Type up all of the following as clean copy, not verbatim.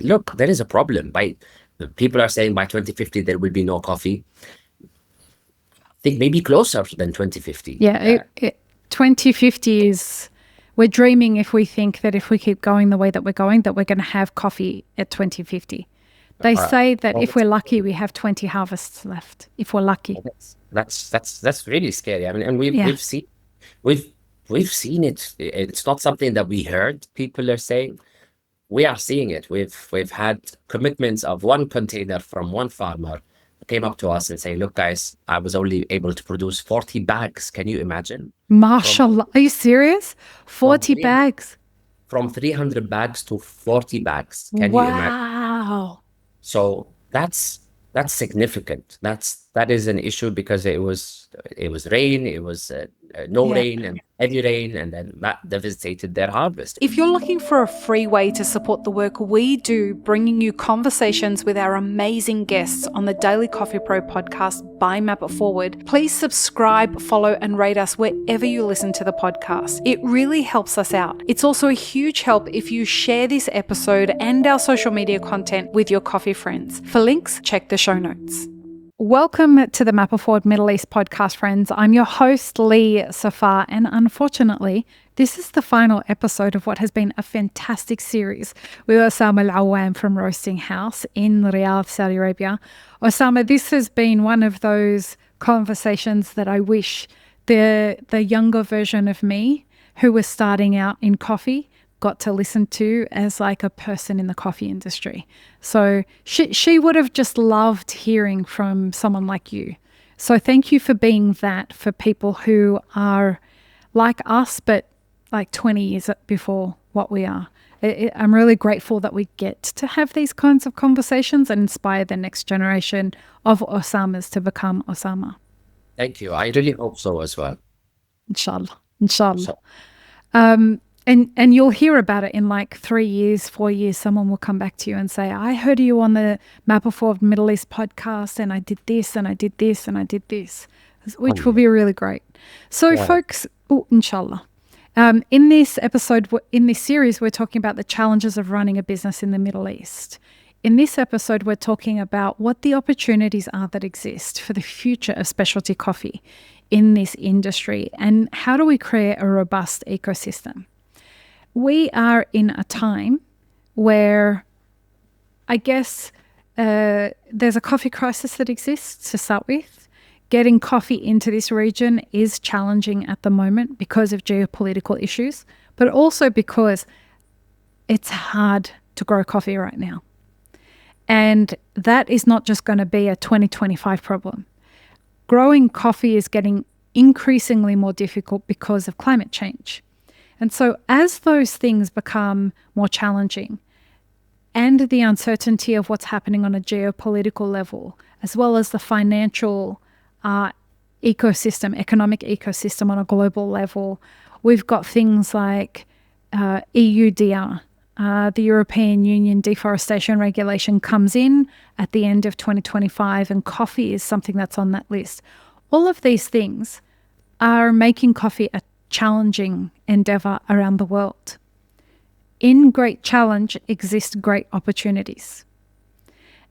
look, there is a problem. People are saying by 2050 there will be no coffee. I think maybe closer than 2050. Yeah, 2050 is, we're dreaming if we think that if we keep going the way that we're going, that we're going to have coffee at 2050. They say that if we're lucky, we have 20 harvests left, if we're lucky. That's really scary. I mean, and we've seen it. It's not something that we heard people are saying. We are seeing it. We've had commitments of one container from one farmer came up to us and say, look, guys, I was only able to produce 40 bags. Can you imagine? Mashallah. Are you serious? 40 bags? From 300 bags to 40 bags. Can you imagine? Wow. So that's significant. That is an issue because it was rain, it was no rain and heavy rain, and then that devastated their harvest. If you're looking for a free way to support the work we do, bringing you conversations with our amazing guests on the Daily Coffee Pro podcast by Map It Forward, please subscribe, follow, and rate us wherever you listen to the podcast. It really helps us out. It's also a huge help if you share this episode and our social media content with your coffee friends. For links, check the show notes. Welcome to the Map It Forward Middle East podcast, friends. I'm your host, Lee Safar, and unfortunately, this is the final episode of what has been a fantastic series with Osamah Alawwam from Roasting House in Riyadh, Saudi Arabia. Osamah, this has been one of those conversations that I wish the younger version of me who was starting out in coffee got to listen to as like a person in the coffee industry. So she would have just loved hearing from someone like you. So thank you for being that for people who are like us, but like 20 years before what we are. I'm really grateful that we get to have these kinds of conversations and inspire the next generation of Osamahs to become Osamah. Thank you. I really hope so as well. Inshallah. And you'll hear about it in like 3 years, 4 years. Someone will come back to you and say, I heard you on the Map It Forward Middle East podcast and I did this and I did this and I did this, which will be really great. So folks, inshallah. In this episode, in this series, we're talking about the challenges of running a business in the Middle East. In this episode, we're talking about what the opportunities are that exist for the future of specialty coffee in this industry and how do we create a robust ecosystem. We are in a time where I guess there's a coffee crisis that exists to start with. Getting coffee into this region is challenging at the moment because of geopolitical issues, but also because it's hard to grow coffee right now. And that is not just going to be a 2025 problem. Growing coffee is getting increasingly more difficult because of climate change. And so as those things become more challenging and the uncertainty of what's happening on a geopolitical level, as well as the financial ecosystem, economic ecosystem on a global level, we've got things like EUDR, the European Union deforestation regulation comes in at the end of 2025, and coffee is something that's on that list. All of these things are making coffee a challenging endeavor around the world. In great challenge exist great opportunities.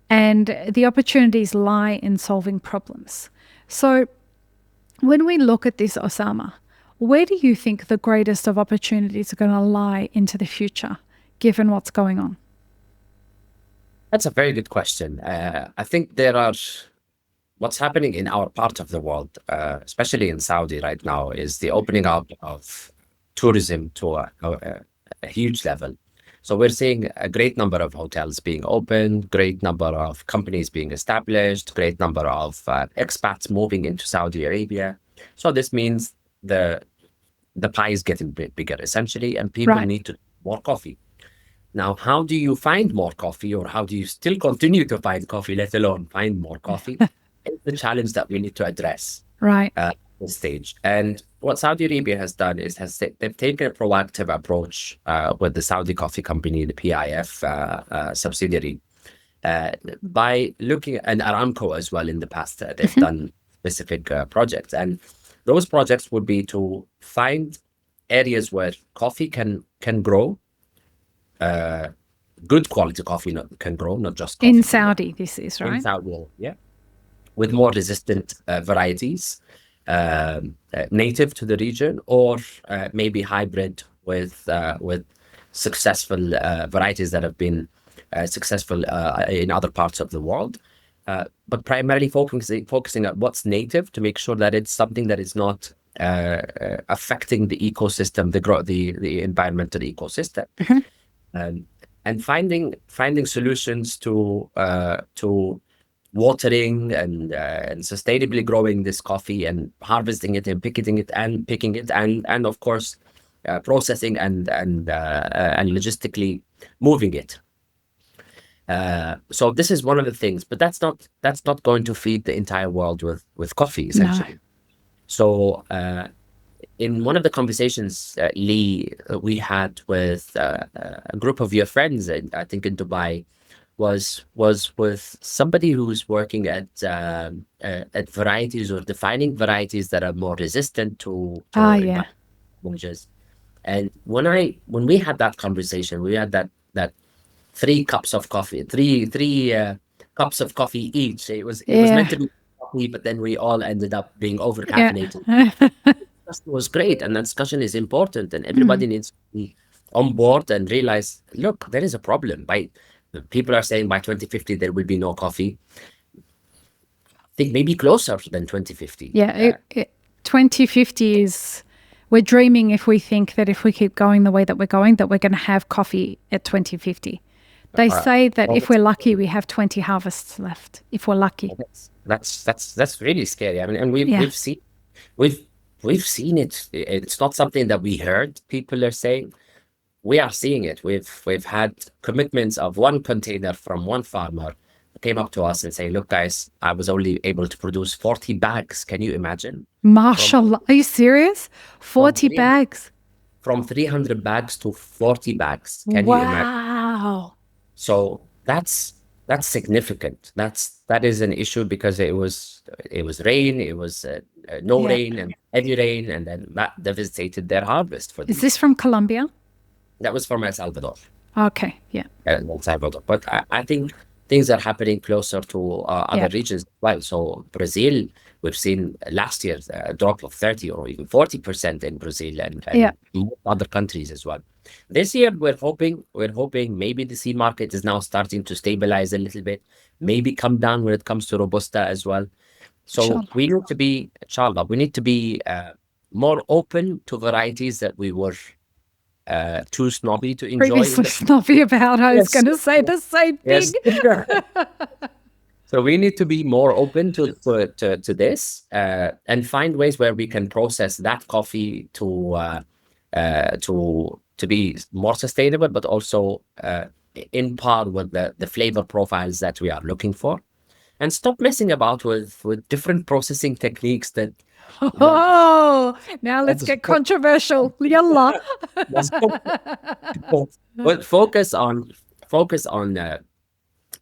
And the opportunities lie in solving problems. So when we look at this, Osamah, where do you think the greatest of opportunities are going to lie into the future, given what's going on? That's a very good question. I think what's happening in our part of the world, especially in Saudi right now, is the opening up of tourism to a huge level. So we're seeing a great number of hotels being opened, great number of companies being established, great number of expats moving into Saudi Arabia. So this means the pie is getting bigger, essentially, and people need to more coffee. Now, how do you find more coffee, or how do you still continue to find coffee, let alone find more coffee? It's the challenge that we need to address at this stage. And what Saudi Arabia has done is they've taken a proactive approach with the Saudi Coffee Company, the PIF subsidiary, by looking at Aramco as well in the past. They've done specific projects. And those projects would be to find areas where coffee can grow good quality coffee can grow, not just coffee. In Saudi, this is, right? In Saudi, yeah. With more resistant varieties, native to the region, or maybe hybrid with successful varieties that have been successful in other parts of the world. But primarily focusing on what's native to make sure that it's something that is not affecting the ecosystem, the environmental ecosystem, and finding solutions to watering and sustainably growing this coffee and harvesting it and picking it and of course processing and logistically moving it. So this is one of the things, but that's not going to feed the entire world with coffee, essentially. No. So in one of the conversations, Lee, we had with a group of your friends, I think in Dubai, was with somebody who's working at varieties or defining varieties that are more resistant to changes. And when we had that conversation, we had that 3 cups of coffee, three cups of coffee each. It was meant to be coffee, but then we all ended up being over caffeinated. It was great, and that discussion is important, and everybody needs to be on board and realize, look, there is a problem. People are saying by 2050 there will be no coffee. I think maybe closer than 2050. 2050 is, we're dreaming if we think that if we keep going the way that we're going, that we're going to have coffee at 2050. They say that if we're lucky, we have 20 harvests left. If we're lucky, that's really scary. I mean, and we've seen it. It's not something that we heard people are saying. We are seeing it. We've had commitments of 1 container from one farmer who came up to us and say, "Look, guys, I was only able to produce 40 bags. Can you imagine?" Mashallah, are you serious? 40 bags. From 300 bags to 40 bags. Can you imagine? Wow. So that's significant. That is an issue because it was rain, it was no rain and heavy rain, and then that devastated their harvest for them. Is this from Colombia? That was from El Salvador. Okay, yeah. El Salvador. But I think things are happening closer to other regions as well. So Brazil, we've seen last year a drop of 30 or even 40% in Brazil and other countries as well. This year, we're hoping maybe the seed market is now starting to stabilize a little bit, maybe come down when it comes to Robusta as well. So we need to be, inshallah, more open to varieties that we were too snobby to enjoy. Previously snobby about, I was going to say the same thing. So we need to be more open to this and find ways where we can process that coffee to be more sustainable, but also in par with the flavor profiles that we are looking for, and stop messing about with different processing techniques that. Now let's get controversial. Yalla. But focus on.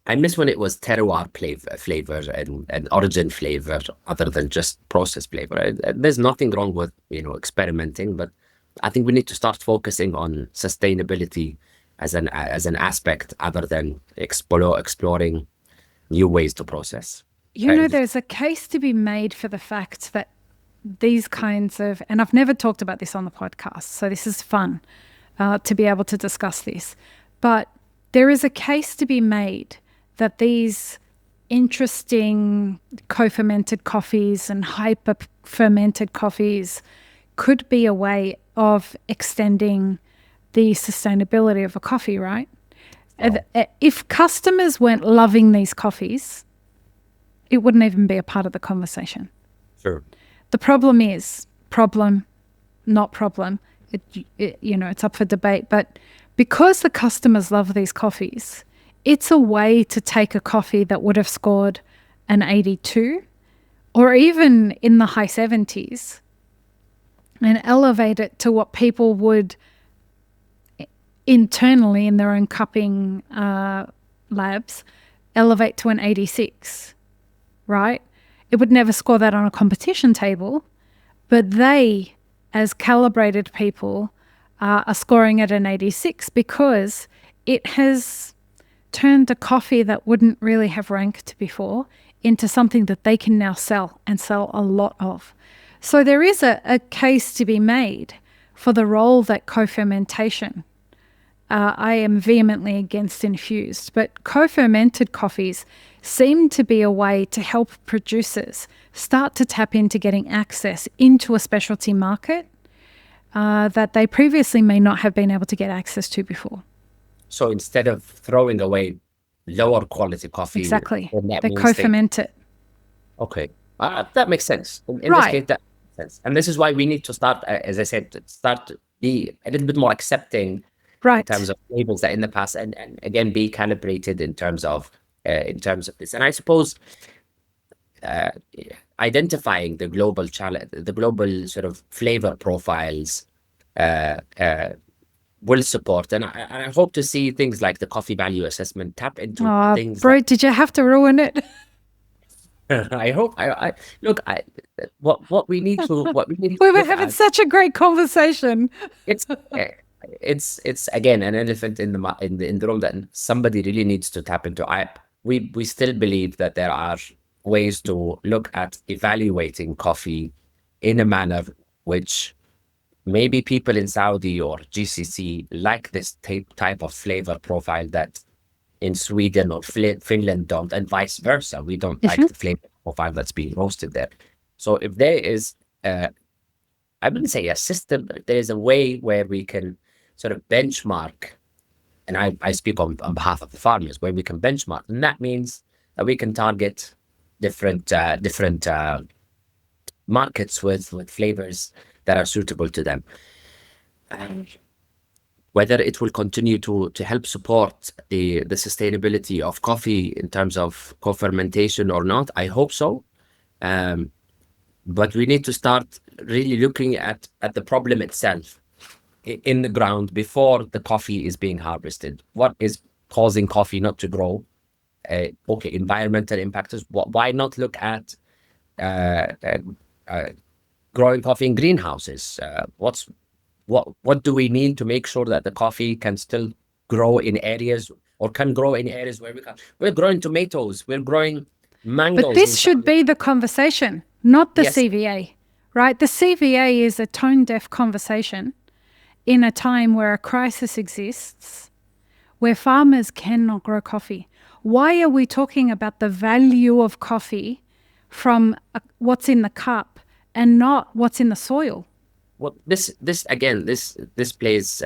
I miss when it was terroir flavor and origin flavor, other than just process flavor. There's nothing wrong with experimenting, but I think we need to start focusing on sustainability as an aspect, other than exploring new ways to process. There's a case to be made for the fact that these kinds of, and I've never talked about this on the podcast, so this is fun to be able to discuss this, but there is a case to be made that these interesting co-fermented coffees and hyper-fermented coffees could be a way of extending the sustainability of a coffee, right? If customers weren't loving these coffees, it wouldn't even be a part of the conversation. Sure. The problem is, not problem, it's up for debate, but because the customers love these coffees, it's a way to take a coffee that would have scored an 82 or even in the high 70s and elevate it to what people would internally in their own cupping labs elevate to an 86, right? It would never score that on a competition table, but they, as calibrated people, are scoring at an 86 because it has turned a coffee that wouldn't really have ranked before into something that they can now sell, and sell a lot of. So there is a case to be made for the role that co-fermentation. I am vehemently against infused, but co-fermented coffees seem to be a way to help producers start to tap into getting access into a specialty market that they previously may not have been able to get access to before. So instead of throwing away lower quality coffee, Exactly, that they means co-ferment it. Okay, that makes sense. In Right. this case, that makes sense. And this is why we need to start, as I said, start to be a little bit more accepting Right. in terms of labels that in the past, and again, be calibrated in terms of this. And I suppose identifying the global challenge, the global sort of flavor profiles will support. And I hope to see things like the coffee value assessment tap into things. Bro, did you have to ruin it? I hope. I look. What we need to. What we need. We to were look having at, such a great conversation. it's again an elephant in the room that somebody really needs to tap into. We still believe that there are ways to look at evaluating coffee in a manner which maybe people in Saudi or GCC like this type of flavor profile that in Sweden or Finland don't, and vice versa. We don't like the flavor profile that's being roasted there. So if there is, I wouldn't say a system, but there is a way where we can sort of benchmark, and I speak on behalf of the farmers, where we can benchmark, and that means that we can target different markets with flavors that are suitable to them. Whether it will continue to help support the sustainability of coffee in terms of co-fermentation or not, I hope so. But we need to start really looking at the problem itself in the ground before the coffee is being harvested. What is causing coffee not to grow? Okay, environmental impactors. Why not look at growing coffee in greenhouses? What do we need to make sure that the coffee can still grow in areas, or can grow in areas where we're growing tomatoes, we're growing mangoes. But this should be the conversation, not the CVA, right? The CVA is a tone-deaf conversation in a time where a crisis exists, where farmers cannot grow coffee. Why are we talking about the value of coffee from what's in the cup and not what's in the soil? Well, this plays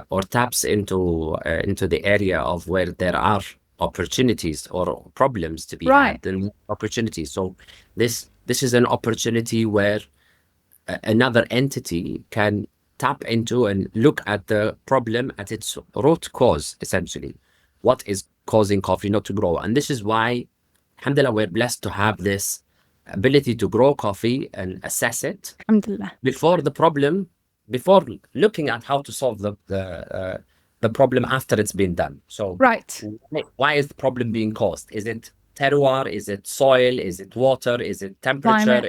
or taps into the area of where there are opportunities or problems to be had, and opportunities. So this is an opportunity where another entity can tap into and look at the problem at its root cause, essentially. What is causing coffee not to grow? And this is why, alhamdulillah, we're blessed to have this ability to grow coffee and assess it before looking at how to solve the problem after it's been done. So why is the problem being caused? Is it terroir? Is it soil? Is it water? Is it temperature?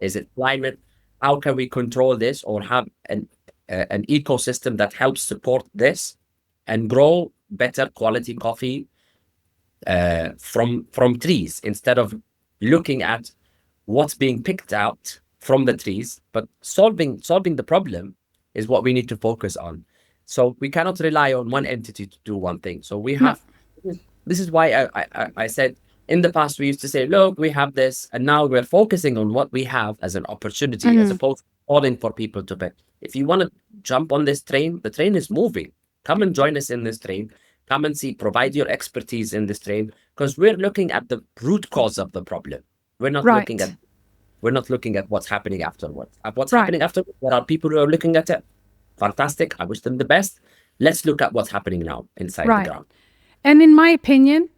Is it climate? How can we control this or have an ecosystem that helps support this and grow better quality coffee from trees, instead of looking at what's being picked out from the trees, but solving the problem is what we need to focus on. So we cannot rely on one entity to do one thing. So we have, this is why I said in the past we used to say, look, we have this, and now we're focusing on what we have as an opportunity, as opposed to calling for people to pay. If you want to jump on this train, the train is moving. Come and join us in this train. Come and see, provide your expertise in this train, because we're looking at the root cause of the problem. We're not looking at what's happening afterwards. What's happening afterwards, there are people who are looking at it. Fantastic. I wish them the best. Let's look at what's happening now inside the ground. And in my opinion,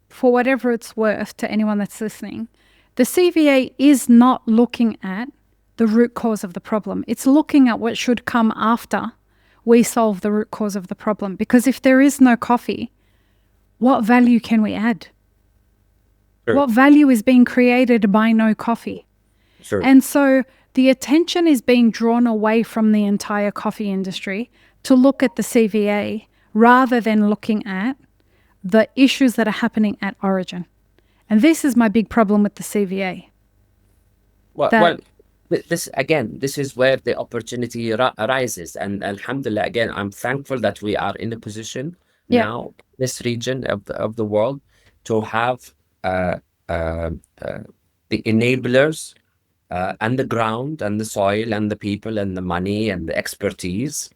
for whatever it's worth to anyone that's listening, the CVA is not looking at the root cause of the problem. It's looking at what should come after we solve the root cause of the problem. Because if there is no coffee, what value can we add? Sure. What value is being created by no coffee? Sure. And so the attention is being drawn away from the entire coffee industry to look at the CVA rather than looking at the issues that are happening at origin. And this is my big problem with the CVA. Well, this is where the opportunity arises, and alhamdulillah, again, I'm thankful that we are in a position now, this region of the world, to have the enablers and the ground and the soil and the people and the money and the expertise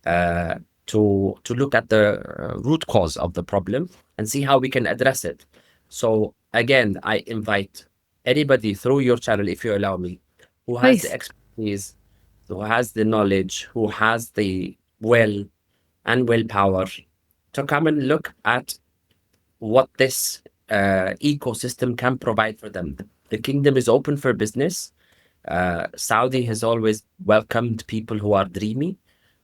to look at the root cause of the problem and see how we can address it. So again, I invite anybody through your channel, if you allow me, who has the expertise, who has the knowledge, who has the will and willpower to come and look at what this ecosystem can provide for them. The kingdom is open for business. Saudi has always welcomed people who are dreamy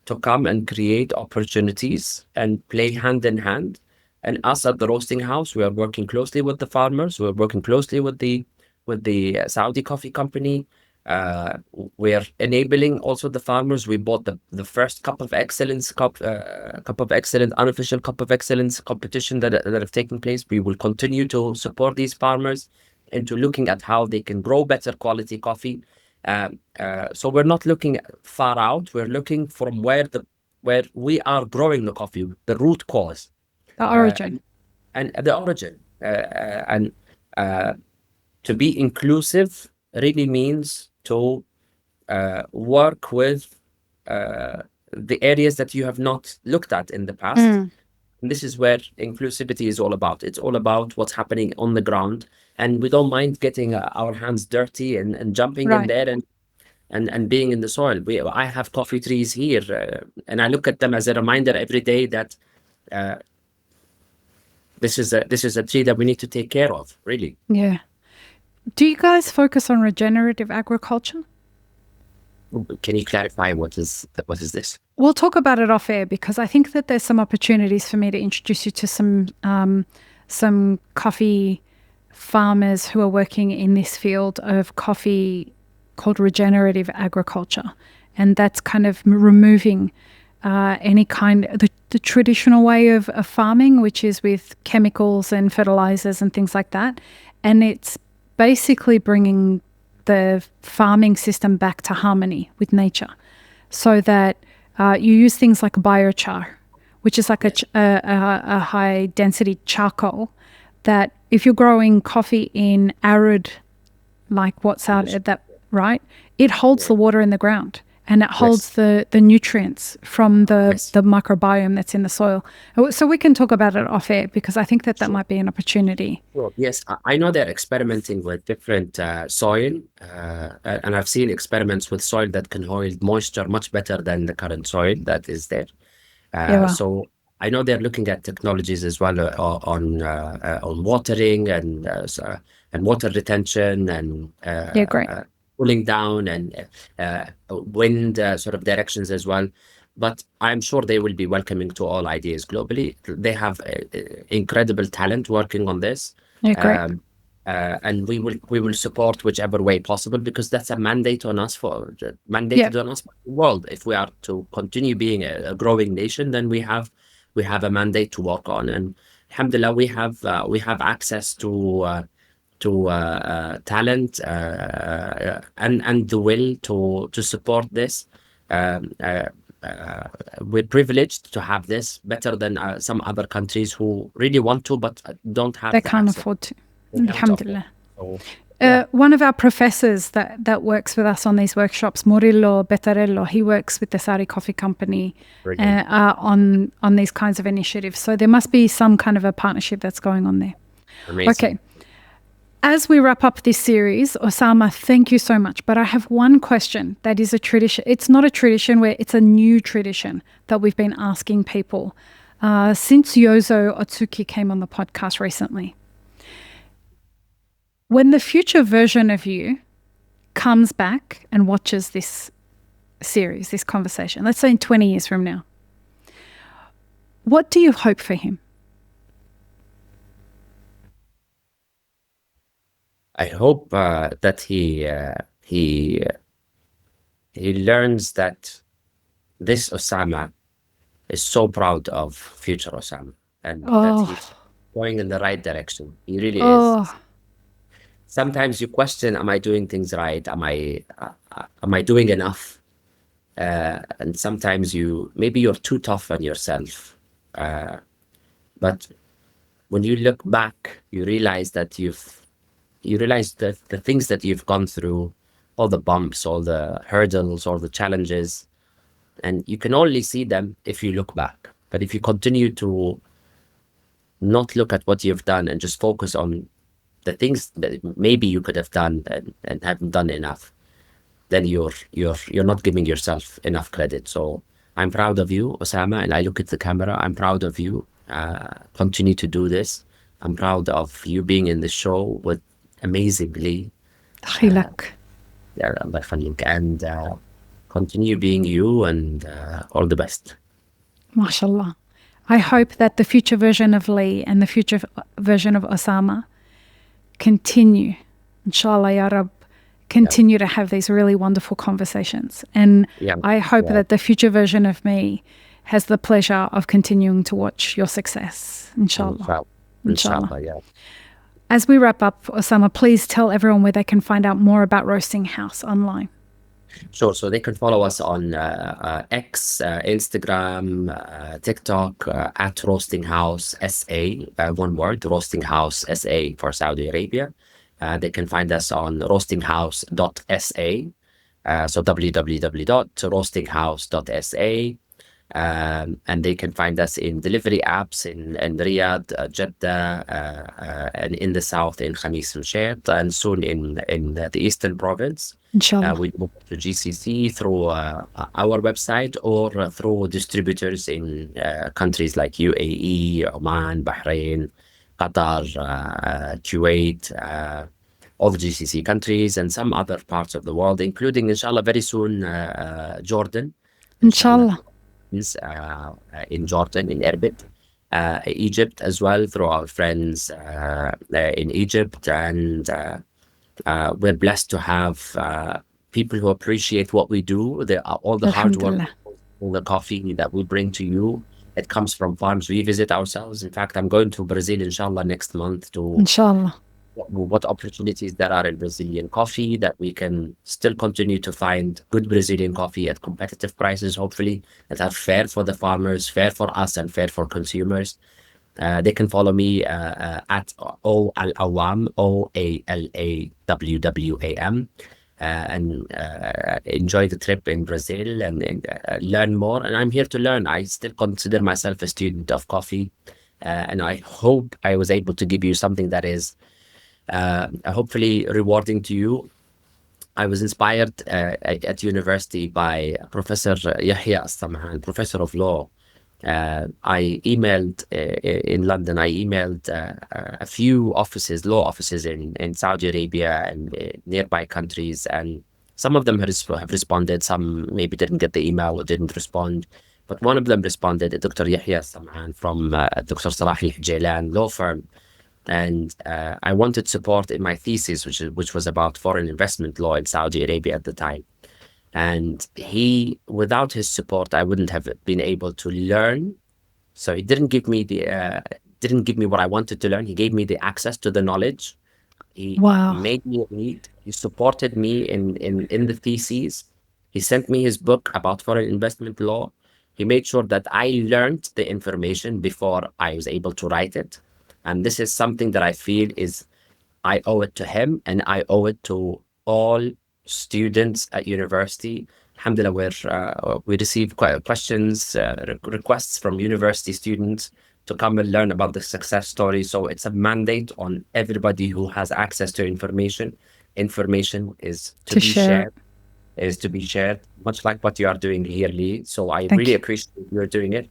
to come and create opportunities and play hand in hand. And us at the roasting house, we are working closely with the farmers. We're working closely with the Saudi Coffee Company. We're enabling also the farmers. We bought the first Cup of Excellence, unofficial Cup of Excellence competition that have taken place. We will continue to support these farmers into looking at how they can grow better quality coffee. So we're not looking far out. We're looking from where we are growing the coffee, the root cause, the origin, and the origin. And to be inclusive really means to work with the areas that you have not looked at in the past. And this is where inclusivity is all about. It's all about what's happening on the ground. And we don't mind getting our hands dirty and jumping in there and being in the soil. I have coffee trees here, and I look at them as a reminder every day that this is a tree that we need to take care of, really. Yeah. Do you guys focus on regenerative agriculture? Can you clarify what is this? We'll talk about it off air, because I think that there's some opportunities for me to introduce you to some coffee farmers who are working in this field of coffee called regenerative agriculture. And that's kind of removing any kind of the traditional way of farming, which is with chemicals and fertilizers and things like that. And it's basically bringing the farming system back to harmony with nature, so that you use things like biochar, which is like a high density charcoal that if you're growing coffee in arid, like what's out at that, right, it holds the water in the ground, and it holds the nutrients from the microbiome that's in the soil. So we can talk about it off air, because I think that might be an opportunity. Well, yes, I know they're experimenting with different soil, and I've seen experiments with soil that can hold moisture much better than the current soil that is there. So I know they're looking at technologies as well on watering and water retention and great. cooling down and wind sort of directions as well. But I'm sure they will be welcoming to all ideas globally. They have incredible talent working on this. Great. And we will support whichever way possible, because that's a mandate on us mandated on us by the world. If we are to continue being a growing nation, then we have a mandate to work on. And alhamdulillah, we have access to talent and the will to support this. We're privileged to have this, better than some other countries who really want to but don't have. They can't afford to. Alhamdulillah. So, one of our professors that works with us on these workshops, Murillo Bettarello, he works with the Saudi Coffee Company on these kinds of initiatives. So there must be some kind of a partnership that's going on there. Amazing. Okay. As we wrap up this series, Osamah, thank you so much. But I have one question that is a tradition. It's not a tradition, it's a new tradition that we've been asking people since Yozo Otsuki came on the podcast recently. When the future version of you comes back and watches this series, this conversation, let's say in 20 years from now, what do you hope for him? I hope that he learns that this Osamah is so proud of future Osamah, and that Oh, he's going in the right direction. He really is. oh, Sometimes you question, am I doing things right? Am I doing enough? And sometimes maybe you're too tough on yourself. But when you look back, you realize that the things that you've gone through, all the bumps, all the hurdles, all the challenges, and you can only see them if you look back. But if you continue to not look at what you've done and just focus on the things that maybe you could have done and haven't done enough, then you're not giving yourself enough credit. So I'm proud of you, Osamah, and I look at the camera. I'm proud of you. Continue to do this. I'm proud of you being in the show with amazingly. أخي لك. Yeah, Allah يخليك. And continue being you, and all the best. MashaAllah. I hope that the future version of Lee and the future version of Osamah continue, inshallah, ya Rab, continue to have these really wonderful conversations. And Yeah. I hope Yeah. that the future version of me has the pleasure of continuing to watch your success, inshallah. Inshallah, yeah. As we wrap up, Osamah, please tell everyone where they can find out more about Roasting House online. Sure. So they can follow us on X, Instagram, TikTok at Roasting House SA, one word, Roasting House SA for Saudi Arabia. They can find us on roastinghouse.sa, so www.roastinghouse.sa. And they can find us in delivery apps in Riyadh, Jeddah, and in the south in Khamis and Shet, and soon in the Eastern Province. Inshallah. We move to GCC through our website or through distributors in countries like UAE, Oman, Bahrain, Qatar, Kuwait, all the GCC countries, and some other parts of the world, including, inshallah, very soon, Jordan. Inshallah. In Jordan, in Erbil, Egypt as well, through our friends in Egypt. And we're blessed to have people who appreciate what we do. All the hard work, Alhamdulillah. all the coffee that we bring to you, it comes from farms we visit ourselves. In fact, I'm going to Brazil, inshallah, next month to Inshallah. what opportunities there are in Brazilian coffee, that we can still continue to find good Brazilian coffee at competitive prices, hopefully, that are fair for the farmers, fair for us, and fair for consumers. They can follow me at Alawwam, OALAWWAM, and enjoy the trip in Brazil and learn more. And I'm here to learn. I still consider myself a student of coffee, and I hope I was able to give you something that is hopefully rewarding to you. I was inspired at university by Professor Yahya As-Samhan, professor of law. I emailed in London. I emailed a few offices, law offices in Saudi Arabia and nearby countries, and some of them have responded. Some maybe didn't get the email or didn't respond, but one of them responded, Dr. Yahya As-Samhan from Dr. Salah Al-Jailan law firm. And I wanted support in my thesis, which was about foreign investment law in Saudi Arabia at the time. And without his support, I wouldn't have been able to learn. So he didn't give me what I wanted to learn. He gave me the access to the knowledge. He Wow. made me read. He supported me in the thesis. He sent me his book about foreign investment law. He made sure that I learned the information before I was able to write it. And this is something that I feel I owe it to him, and I owe it to all students at university. Alhamdulillah, we receive questions, requests from university students to come and learn about the success story. So it's a mandate on everybody who has access to information. Information is to be shared, much like what you are doing here, Lee. So I really appreciate you're doing it.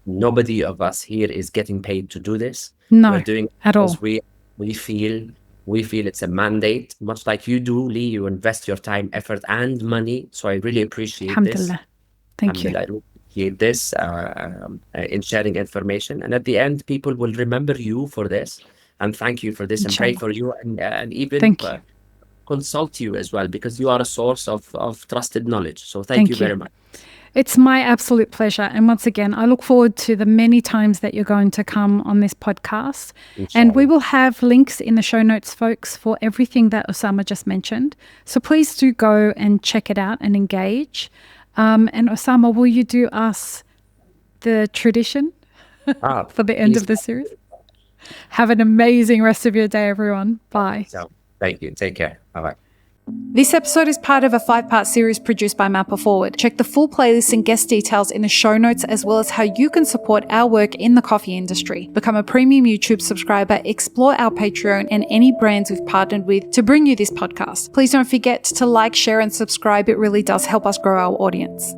Nobody of us here is getting paid to do this. No, we're doing it at all. because we feel it's a mandate, much like you do, Lee. You invest your time, effort, and money. So I really appreciate this. Alhamdulillah. Thank you. I really appreciate this in sharing information. And at the end, people will remember you for this and thank you for this and pray for you and even consult you as well, because you are a source of trusted knowledge. So thank you very much. It's my absolute pleasure. And once again, I look forward to the many times that you're going to come on this podcast. And we will have links in the show notes, folks, for everything that Osamah just mentioned. So please do go and check it out and engage. And Osamah, will you do us the tradition for the end of the series? Have an amazing rest of your day, everyone. Bye. So, thank you. Take care. Bye-bye. This episode is part of a 5-part series produced by Mapper Forward. Check the full playlist and guest details in the show notes, as well as how you can support our work in the coffee industry. Become a premium YouTube subscriber, explore our Patreon and any brands we've partnered with to bring you this podcast. Please don't forget to like, share, and subscribe. It really does help us grow our audience.